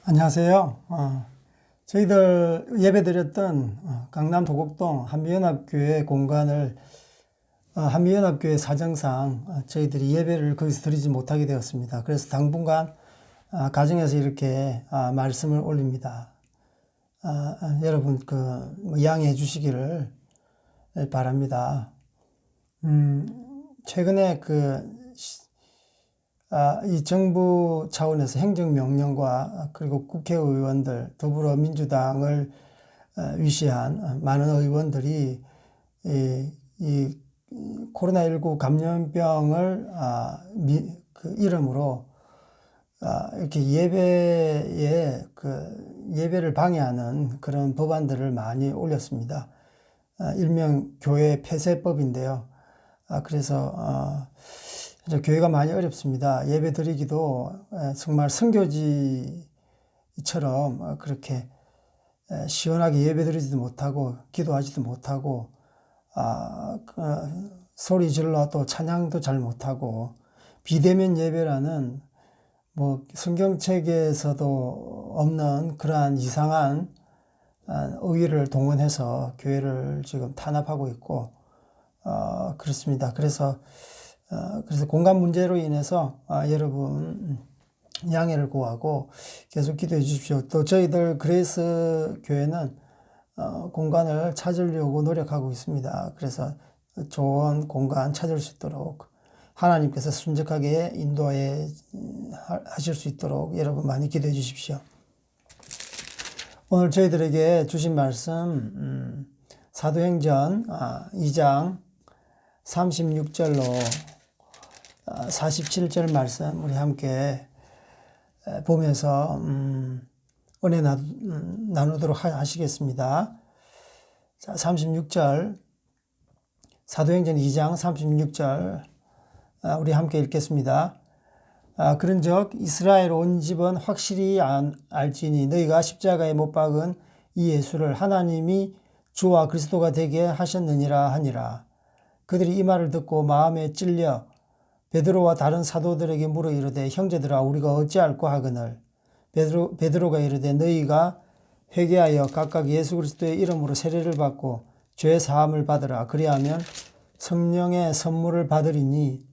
안녕하세요. 저희들 예배드렸던 강남 도곡동 한미연합교회 공간을 한미연합교회 사정상 저희들이 예배를 거기서 드리지 못하게 되었습니다. 그래서 당분간 가정에서 이렇게 말씀을 올립니다. 여러분 양해해 주시기를 바랍니다. 최근에 이 정부 차원에서 행정명령과 그리고 국회의원들, 더불어민주당을 위시한 많은 의원들이 이 코로나19 감염병을 이름으로 이렇게 예배를 방해하는 그런 법안들을 많이 올렸습니다. 일명 교회 폐쇄법인데요. 그래서 이제 교회가 많이 어렵습니다. 예배 드리기도 정말 선교지처럼 그렇게 시원하게 예배 드리지도 못하고 기도하지도 못하고 소리 질러 또 찬양도 잘 못하고 비대면 예배라는 뭐 성경책에서도 없는 그러한 이상한 의의를 동원해서 교회를 지금 탄압하고 있고 그렇습니다. 그래서 공간 문제로 인해서 여러분 양해를 구하고 계속 기도해 주십시오. 또 저희들 그레이스 교회는 공간을 찾으려고 노력하고 있습니다. 그래서 좋은 공간 찾을 수 있도록 하나님께서 순적하게 인도해 하실 수 있도록 여러분 많이 기도해 주십시오. 오늘 저희들에게 주신 말씀 사도행전 2장 36절로 47절 말씀 우리 함께 보면서 은혜 나누도록 하시겠습니다. 자, 36절 사도행전 2장 36절 우리 함께 읽겠습니다. 그런즉 이스라엘 온 집은 확실히 알지니 너희가 십자가에 못 박은 이 예수를 하나님이 주와 그리스도가 되게 하셨느니라 하니라. 그들이 이 말을 듣고 마음에 찔려 베드로와 다른 사도들에게 물어 이르되 형제들아 우리가 어찌할꼬 하거늘 베드로가 이르되 너희가 회개하여 각각 예수 그리스도의 이름으로 세례를 받고 죄 사함을 받으라. 그리하면 성령의 선물을 받으리니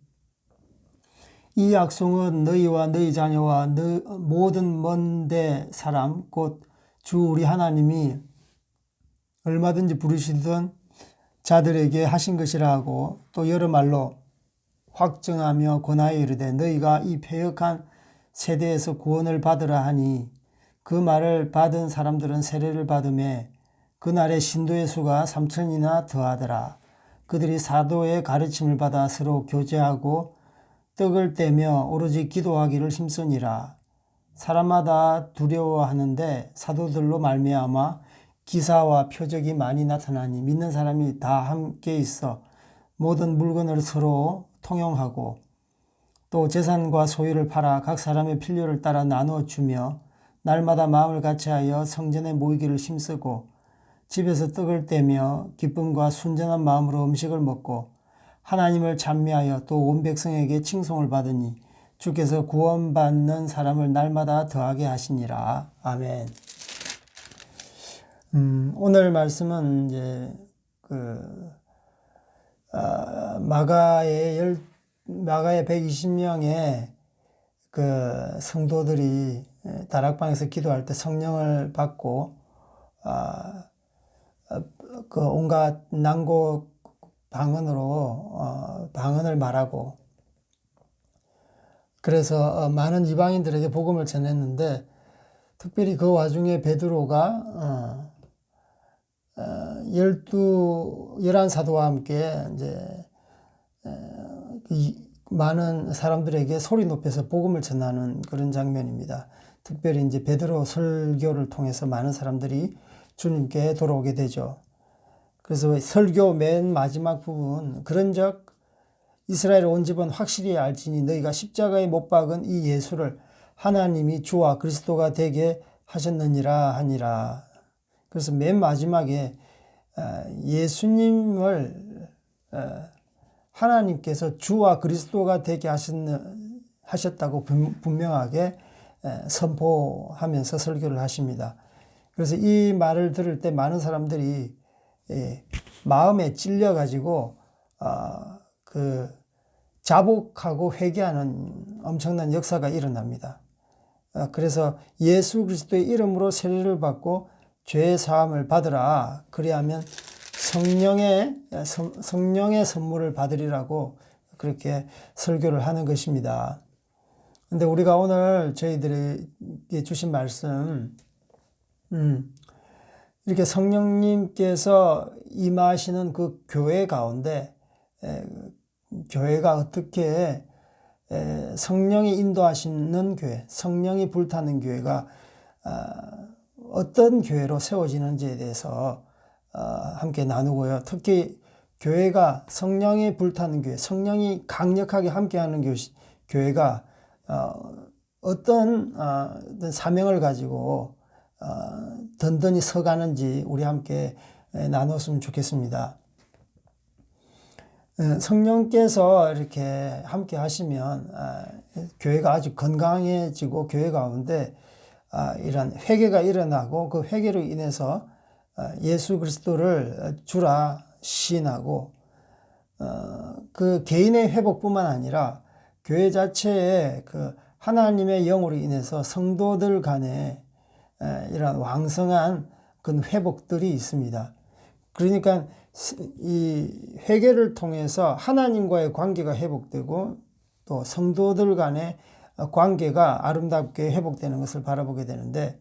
이 약속은 너희와 너희 자녀와 모든 먼데 사람 곧 주 우리 하나님이 얼마든지 부르시던 자들에게 하신 것이라 하고 또 여러 말로 확증하며 권하여 이르되 너희가 이 패역한 세대에서 구원을 받으라 하니 그 말을 받은 사람들은 세례를 받음에 그날의 신도의 수가 3,000이나 더하더라. 그들이 사도의 가르침을 받아 서로 교제하고 떡을 떼며 오로지 기도하기를 힘쓰니라. 사람마다 두려워하는데 사도들로 말미암아 기사와 표적이 많이 나타나니 믿는 사람이 다 함께 있어 모든 물건을 서로 통용하고 또 재산과 소유를 팔아 각 사람의 필요를 따라 나누어 주며 날마다 마음을 같이하여 성전에 모이기를 힘쓰고 집에서 떡을 떼며 기쁨과 순전한 마음으로 음식을 먹고 하나님을 찬미하여 또 온 백성에게 칭송을 받으니 주께서 구원받는 사람을 날마다 더하게 하시니라. 아멘. 오늘 말씀은 이제 마가의 120명의 성도들이 다락방에서 기도할 때 성령을 받고 온갖 난고 방언으로 방언을 말하고 그래서 많은 이방인들에게 복음을 전했는데 특별히 그 와중에 베드로가 11 사도와 함께 이제 많은 사람들에게 소리 높여서 복음을 전하는 그런 장면입니다. 특별히 이제 베드로 설교를 통해서 많은 사람들이 주님께 돌아오게 되죠. 그래서 설교 맨 마지막 부분 그런즉 이스라엘 온 집은 확실히 알지니 너희가 십자가에 못 박은 이 예수를 하나님이 주와 그리스도가 되게 하셨느니라 하니라. 그래서 맨 마지막에 예수님을 하나님께서 주와 그리스도가 되게 하셨다고 분명하게 선포하면서 설교를 하십니다. 그래서 이 말을 들을 때 많은 사람들이 마음에 찔려가지고 자복하고 회개하는 엄청난 역사가 일어납니다. 그래서 예수 그리스도의 이름으로 세례를 받고 죄 사함을 받으라. 그리하면 성령의 선물을 받으리라고 그렇게 설교를 하는 것입니다. 근데 우리가 오늘 저희들에게 주신 말씀, 이렇게 성령님께서 임하시는 그 교회 가운데, 교회가 어떻게 성령이 인도하시는 교회, 성령이 불타는 교회가 어떤 교회로 세워지는지에 대해서 함께 나누고요. 특히 교회가 성령이 불타는 교회, 성령이 강력하게 함께하는 교회가 어떤 사명을 가지고 든든히 서가는지 우리 함께 나눴으면 좋겠습니다. 성령께서 이렇게 함께 하시면 교회가 아주 건강해지고 교회 가운데 이런 회개가 일어나고 그 회개로 인해서 예수 그리스도를 주라 시인하고 그 개인의 회복뿐만 아니라 교회 자체의 그 하나님의 영으로 인해서 성도들 간에 이런 왕성한 그런 회복들이 있습니다. 그러니까 이 회개를 통해서 하나님과의 관계가 회복되고 또 성도들 간의 관계가 아름답게 회복되는 것을 바라보게 되는데,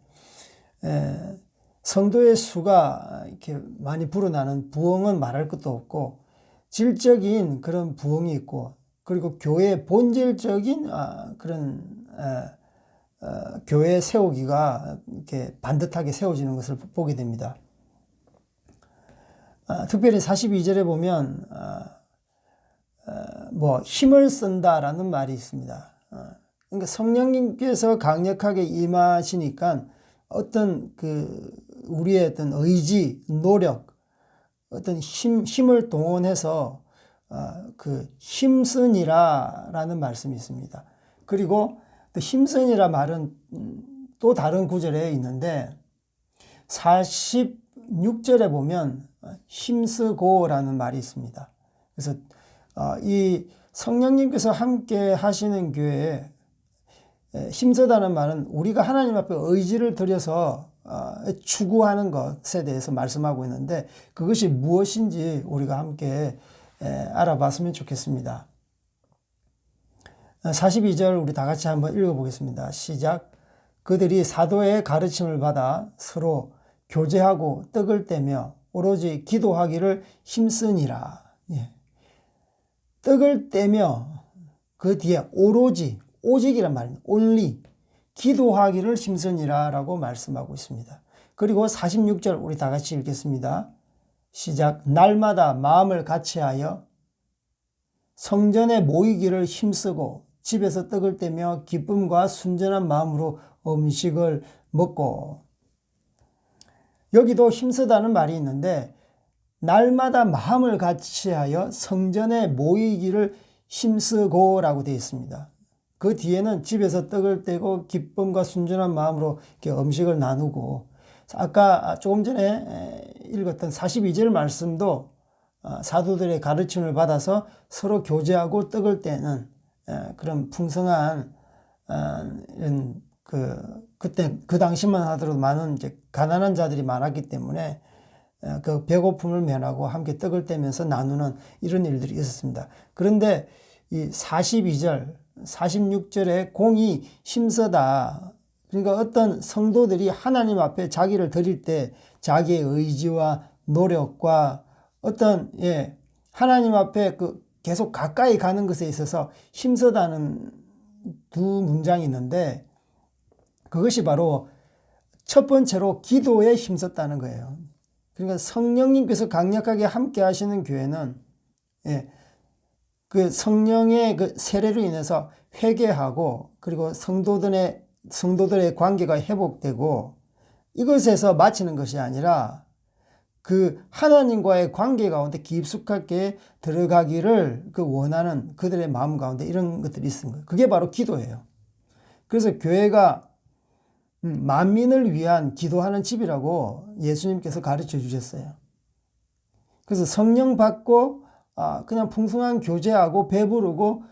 성도의 수가 이렇게 많이 불어나는 부흥은 말할 것도 없고 질적인 그런 부흥이 있고, 그리고 교회의 본질적인 그런 교회 세우기가 이렇게 반듯하게 세워지는 것을 보게 됩니다. 특별히 42절에 보면 힘을 쓴다라는 말이 있습니다. 그러니까 성령님께서 강력하게 임하시니까 어떤 우리의 어떤 의지, 노력, 어떤 힘을 동원해서 힘쓰니라라는 말씀이 있습니다. 그리고 또 힘쓰니라 말은 또 다른 구절에 있는데 46절에 보면 힘쓰고라는 말이 있습니다. 그래서 이 성령님께서 함께 하시는 교회에 힘쓰다는 말은 우리가 하나님 앞에 의지를 들여서 추구하는 것에 대해서 말씀하고 있는데, 그것이 무엇인지 우리가 함께 알아봤으면 좋겠습니다. 42절 우리 다 같이 한번 읽어보겠습니다. 시작. 그들이 사도의 가르침을 받아 서로 교제하고 떡을 떼며 오로지 기도하기를 힘쓰니라. 떡을 떼며 그 뒤에 오로지, 오직이란 말입니다. only, 기도하기를 힘쓰니라 라고 말씀하고 있습니다. 그리고 46절 우리 다 같이 읽겠습니다. 시작. 날마다 마음을 같이하여 성전에 모이기를 힘쓰고 집에서 떡을 떼며 기쁨과 순전한 마음으로 음식을 먹고. 여기도 힘쓰다는 말이 있는데, 날마다 마음을 같이하여 성전에 모이기를 힘쓰고 라고 되어 있습니다. 그 뒤에는 집에서 떡을 떼고 기쁨과 순전한 마음으로 이렇게 음식을 나누고, 아까 조금 전에 읽었던 42절 말씀도 사도들의 가르침을 받아서 서로 교제하고 떡을 떼는 그런 풍성한 그때 그 당시만 하더라도 많은 이제 가난한 자들이 많았기 때문에 그 배고픔을 면하고 함께 떡을 떼면서 나누는 이런 일들이 있었습니다. 그런데 이 42절, 46절에 공이 힘쓰다. 그러니까 어떤 성도들이 하나님 앞에 자기를 드릴 때 자기의 의지와 노력과 어떤 하나님 앞에 계속 가까이 가는 것에 있어서 힘쓰다는 두 문장이 있는데, 그것이 바로 첫 번째로 기도에 힘썼다는 거예요. 그러니까 성령님께서 강력하게 함께 하시는 교회는 그 성령의 그 세례로 인해서 회개하고, 그리고 성도들의 관계가 회복되고, 이것에서 마치는 것이 아니라 그 하나님과의 관계 가운데 깊숙하게 들어가기를 원하는 그들의 마음 가운데 이런 것들이 있는 거예요. 그게 바로 기도예요. 그래서 교회가 만민을 위한 기도하는 집이라고 예수님께서 가르쳐 주셨어요. 그래서 성령 받고 그냥 풍성한 교제하고 배부르고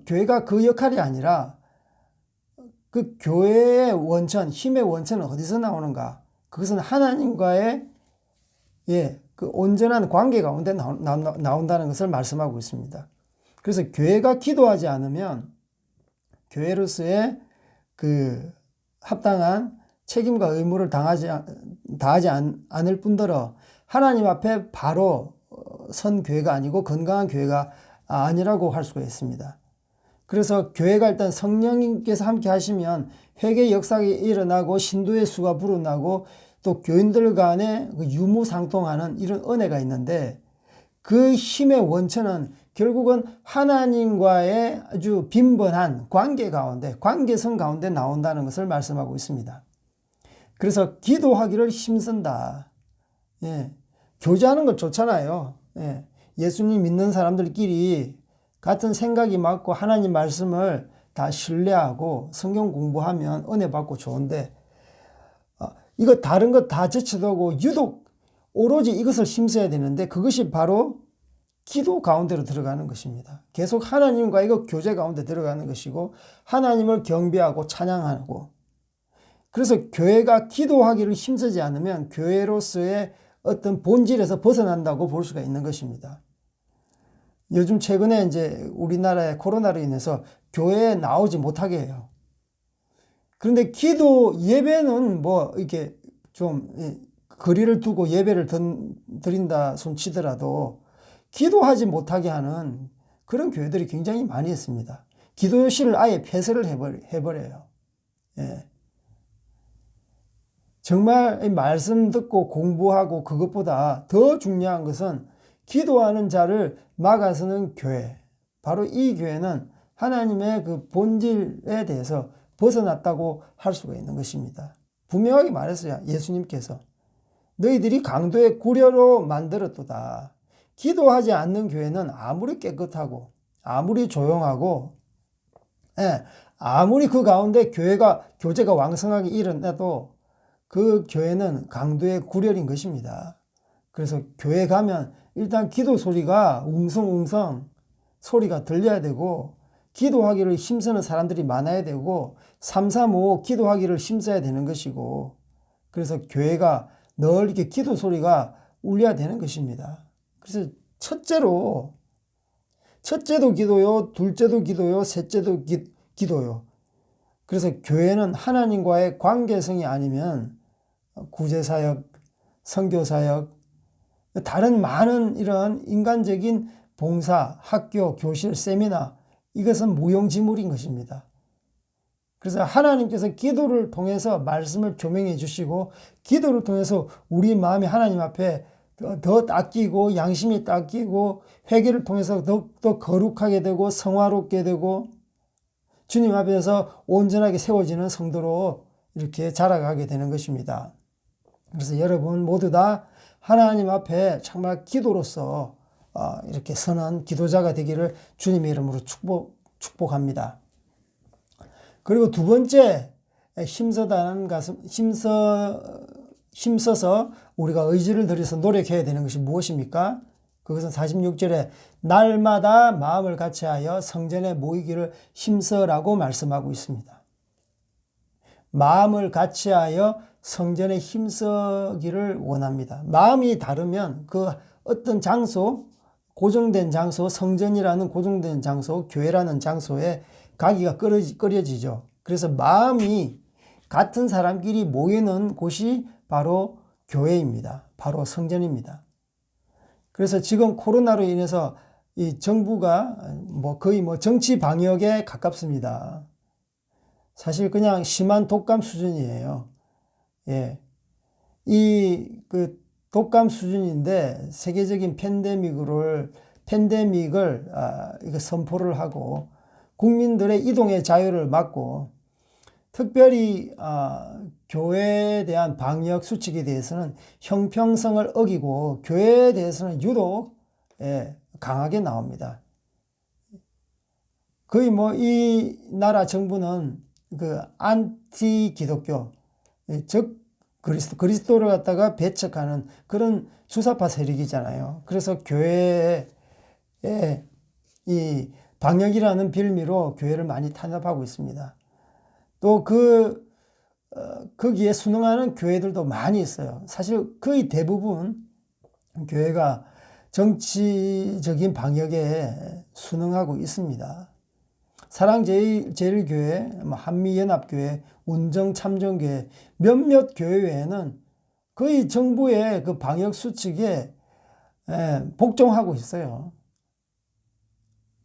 교회가 그 역할이 아니라 그 교회의 원천, 힘의 원천은 어디서 나오는가? 그것은 하나님과의 그 온전한 관계 가운데 나온다는 것을 말씀하고 있습니다. 그래서 교회가 기도하지 않으면 교회로서의 그 합당한 책임과 의무를 다하지 않을 뿐더러 하나님 앞에 바로 선 교회가 아니고 건강한 교회가 아니라고 할 수가 있습니다. 그래서 교회가 일단 성령님께서 함께 하시면 회개 역사가 일어나고 신도의 수가 불어나고 또 교인들 간에 유무상통하는 이런 은혜가 있는데 그 힘의 원천은 결국은 하나님과의 아주 빈번한 관계 가운데, 관계성 가운데 나온다는 것을 말씀하고 있습니다. 그래서 기도하기를 힘쓴다. 교제하는 것 좋잖아요. 예수님 믿는 사람들끼리 같은 생각이 맞고 하나님 말씀을 다 신뢰하고 성경 공부하면 은혜 받고 좋은데 이거 다른 것 다 제쳐두고 유독 오로지 이것을 힘써야 되는데 그것이 바로 기도 가운데로 들어가는 것입니다. 계속 하나님과 이거 교제 가운데 들어가는 것이고 하나님을 경배하고 찬양하고 그래서 교회가 기도하기를 힘쓰지 않으면 교회로서의 어떤 본질에서 벗어난다고 볼 수가 있는 것입니다. 요즘 최근에 이제 우리나라의 코로나로 인해서 교회에 나오지 못하게 해요. 그런데 기도 예배는 뭐 이렇게 좀 거리를 두고 예배를 드린다 손 치더라도 기도하지 못하게 하는 그런 교회들이 굉장히 많이 있습니다. 기도실을 아예 폐쇄를 해버려요. 정말 말씀 듣고 공부하고 그것보다 더 중요한 것은 기도하는 자를 막아서는 교회. 바로 이 교회는 하나님의 그 본질에 대해서 벗어났다고 할 수가 있는 것입니다. 분명하게 말했어요. 예수님께서. 너희들이 강도의 구려로 만들었도다. 기도하지 않는 교회는 아무리 깨끗하고 아무리 조용하고 아무리 그 가운데 교제가 왕성하게 일어나도 그 교회는 강도의 구렬인 것입니다. 그래서 교회 가면 일단 기도 소리가 웅성웅성 소리가 들려야 되고 기도하기를 힘쓰는 사람들이 많아야 되고 335 기도하기를 힘써야 되는 것이고 그래서 교회가 늘 이렇게 기도 소리가 울려야 되는 것입니다. 그래서 첫째도 기도요, 둘째도 기도요, 셋째도 기도요. 그래서 교회는 하나님과의 관계성이 아니면 구제사역, 선교사역, 다른 많은 이런 인간적인 봉사, 학교, 교실, 세미나 이것은 무용지물인 것입니다. 그래서 하나님께서 기도를 통해서 말씀을 조명해 주시고 기도를 통해서 우리 마음이 하나님 앞에 더 닦이고 양심이 닦이고 회개를 통해서 더욱더 거룩하게 되고 성화롭게 되고 주님 앞에서 온전하게 세워지는 성도로 이렇게 자라가게 되는 것입니다. 그래서 여러분 모두 다 하나님 앞에 정말 기도로서 이렇게 선한 기도자가 되기를 주님의 이름으로 축복합니다. 그리고 두 번째 힘써서 우리가 의지를 들여서 노력해야 되는 것이 무엇입니까? 그것은 46절에 날마다 마음을 같이하여 성전에 모이기를 힘써라고 말씀하고 있습니다. 마음을 같이하여 성전에 힘쓰기를 원합니다. 마음이 다르면 그 어떤 장소, 고정된 장소, 성전이라는 고정된 장소, 교회라는 장소에 가기가 꺼려지죠. 그래서 마음이 같은 사람끼리 모이는 곳이 바로 교회입니다. 바로 성전입니다. 그래서 지금 코로나로 인해서 이 정부가 거의 정치 방역에 가깝습니다. 사실 그냥 심한 독감 수준이에요. 그 독감 수준인데 세계적인 팬데믹을 선포를 하고 국민들의 이동의 자유를 막고 특별히 교회에 대한 방역 수칙에 대해서는 형평성을 어기고 교회에 대해서는 유독 강하게 나옵니다. 거의 이 나라 정부는 그 안티 기독교, 즉 그리스도를 갖다가 배척하는 그런 주사파 세력이잖아요. 그래서 교회에 이 방역이라는 빌미로 교회를 많이 탄압하고 있습니다. 또 거기에 순응하는 교회들도 많이 있어요. 사실 거의 대부분 교회가 정치적인 방역에 순응하고 있습니다. 사랑제일교회, 한미연합교회, 운정참정교회 몇몇 교회 외에는 거의 정부의 그 방역 수칙에 복종하고 있어요.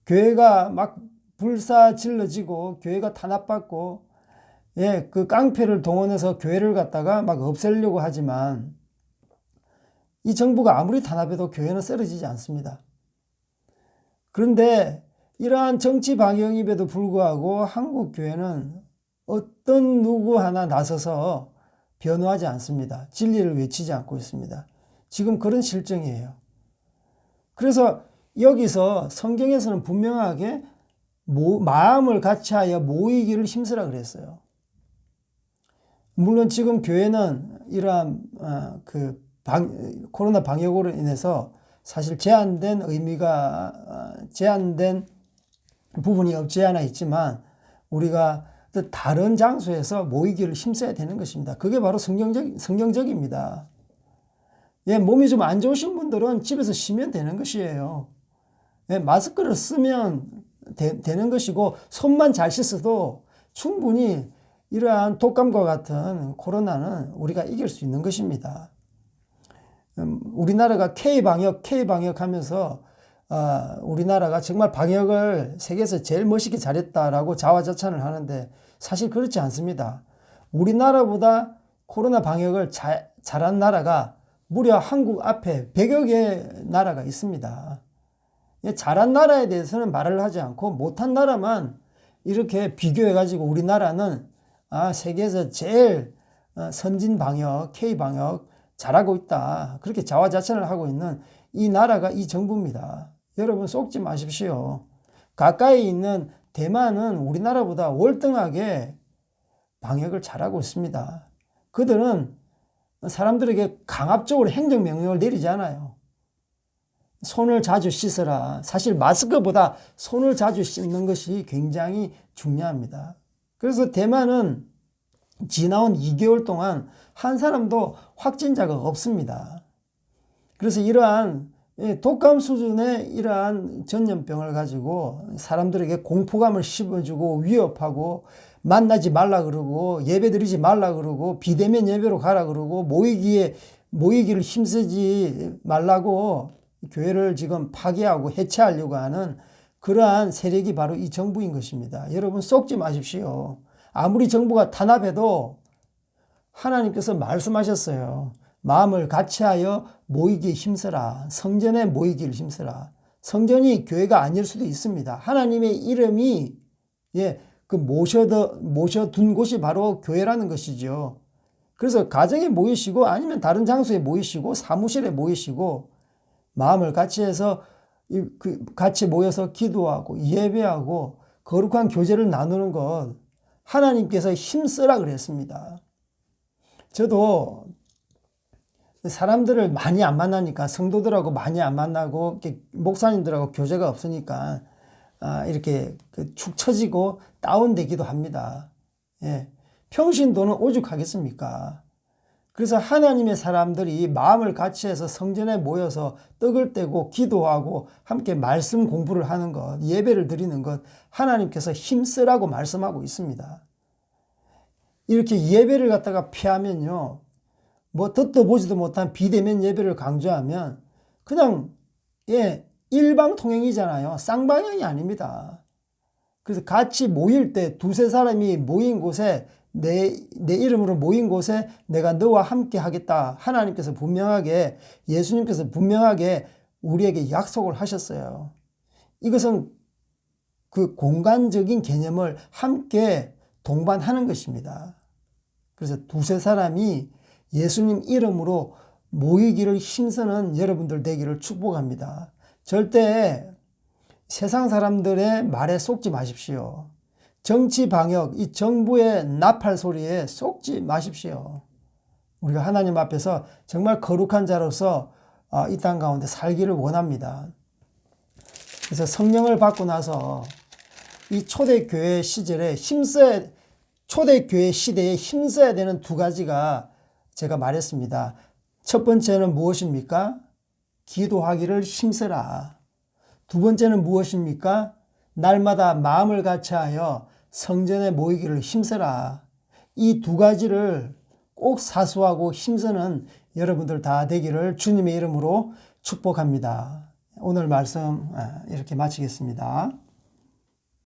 교회가 막 불사질러지고 교회가 탄압받고 그 깡패를 동원해서 교회를 갖다가 막 없애려고 하지만 이 정부가 아무리 탄압해도 교회는 쓰러지지 않습니다. 그런데 이러한 정치 방역임에도 불구하고 한국 교회는 어떤 누구 하나 나서서 변호하지 않습니다. 진리를 외치지 않고 있습니다. 지금 그런 실정이에요. 그래서 여기서 성경에서는 분명하게 마음을 같이하여 모이기를 힘쓰라 그랬어요. 물론 지금 교회는 이러한 코로나 방역으로 인해서 사실 제한된 부분이 없지 않아 있지만 우리가 다른 장소에서 모이기를 힘써야 되는 것입니다. 그게 바로 성경적입니다. 몸이 좀 안 좋으신 분들은 집에서 쉬면 되는 것이에요. 마스크를 쓰면 되는 것이고 손만 잘 씻어도 충분히 이러한 독감과 같은 코로나는 우리가 이길 수 있는 것입니다. 우리나라가 K방역 하면서 우리나라가 정말 방역을 세계에서 제일 멋있게 잘했다라고 자화자찬을 하는데 사실 그렇지 않습니다. 우리나라보다 코로나 방역을 잘한 나라가 무려 한국 앞에 100여 개 나라가 있습니다. 잘한 나라에 대해서는 말을 하지 않고 못한 나라만 이렇게 비교해가지고 우리나라는 세계에서 제일 선진 방역, K방역 잘하고 있다. 그렇게 자화자찬을 하고 있는 이 나라가 이 정부입니다. 여러분 속지 마십시오. 가까이 있는 대만은 우리나라보다 월등하게 방역을 잘하고 있습니다. 그들은 사람들에게 강압적으로 행정명령을 내리지 않아요. 손을 자주 씻어라. 사실 마스크보다 손을 자주 씻는 것이 굉장히 중요합니다. 그래서 대만은 지나온 2개월 동안 한 사람도 확진자가 없습니다. 그래서 이러한 독감 수준의 이러한 전염병을 가지고 사람들에게 공포감을 심어주고 위협하고 만나지 말라 그러고 예배 드리지 말라 그러고 비대면 예배로 가라 그러고 모이기를 힘쓰지 말라고 교회를 지금 파괴하고 해체하려고 하는 그러한 세력이 바로 이 정부인 것입니다. 여러분 속지 마십시오. 아무리 정부가 탄압해도 하나님께서 말씀하셨어요. 마음을 같이하여 모이기에 힘써라. 성전에 모이기를 힘써라. 성전이 교회가 아닐 수도 있습니다. 하나님의 이름이 모셔둔 곳이 바로 교회라는 것이죠. 그래서 가정에 모이시고 아니면 다른 장소에 모이시고 사무실에 모이시고 마음을 같이해서 같이 모여서 기도하고 예배하고 거룩한 교제를 나누는 것 하나님께서 힘쓰라 그랬습니다. 저도 사람들을 많이 안 만나니까 성도들하고 많이 안 만나고 목사님들하고 교제가 없으니까 이렇게 축 처지고 다운되기도 합니다. 평신도는 오죽하겠습니까? 그래서 하나님의 사람들이 마음을 같이해서 성전에 모여서 떡을 떼고 기도하고 함께 말씀 공부를 하는 것, 예배를 드리는 것 하나님께서 힘쓰라고 말씀하고 있습니다. 이렇게 예배를 갖다가 피하면요, 듣도 보지도 못한 비대면 예배를 강조하면 그냥 일방통행이잖아요. 쌍방향이 아닙니다. 그래서 같이 모일 때 두세 사람이 모인 곳에 내 이름으로 모인 곳에 내가 너와 함께 하겠다. 하나님께서 분명하게 예수님께서 분명하게 우리에게 약속을 하셨어요. 이것은 그 공간적인 개념을 함께 동반하는 것입니다. 그래서 두세 사람이 예수님 이름으로 모이기를 힘쓰는 여러분들 되기를 축복합니다. 절대 세상 사람들의 말에 속지 마십시오. 정치 방역, 이 정부의 나팔 소리에 속지 마십시오. 우리가 하나님 앞에서 정말 거룩한 자로서 이 땅 가운데 살기를 원합니다. 그래서 성령을 받고 나서 이 초대교회 시절에 초대교회 시대에 힘써야 되는 두 가지가 제가 말했습니다. 첫 번째는 무엇입니까? 기도하기를 힘써라. 두 번째는 무엇입니까? 날마다 마음을 같이하여 성전에 모이기를 힘써라. 이 두 가지를 꼭 사수하고 힘쓰는 여러분들 다 되기를 주님의 이름으로 축복합니다. 오늘 말씀 이렇게 마치겠습니다.